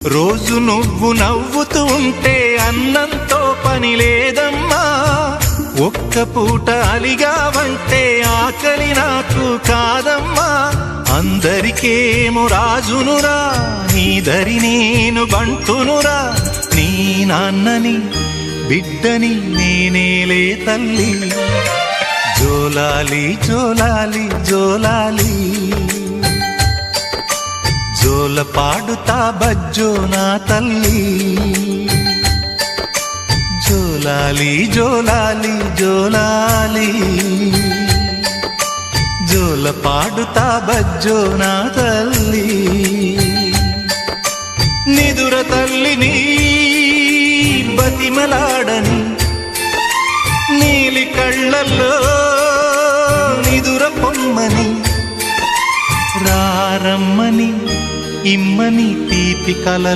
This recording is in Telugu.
రోజు నువ్వు నవ్వుతూ ఉంటే అన్నంతో పని లేదమ్మా. ఒక్క పూట అలిగావంటే ఆకలి నాకు కాదమ్మా. అందరికేమో రాజునురా, నీ దరి నేను బంటునురా. నీ నాన్నని బిడ్డని నేనేలే తల్లి. జోలాలి జోలాలి జోలాలి, జోల పాడుతా బజ్జో నా తల్లి. జోలాలి జోలాలి జోలాలి, జోల పాడుతా బజ్జో నా తల్లి. నిదుర తల్లిని బతిమలాడని, నీలి కళ్ళల్లో నిదుర పొమ్మని, రారమ్మని ఇమ్మని తీపి కలలు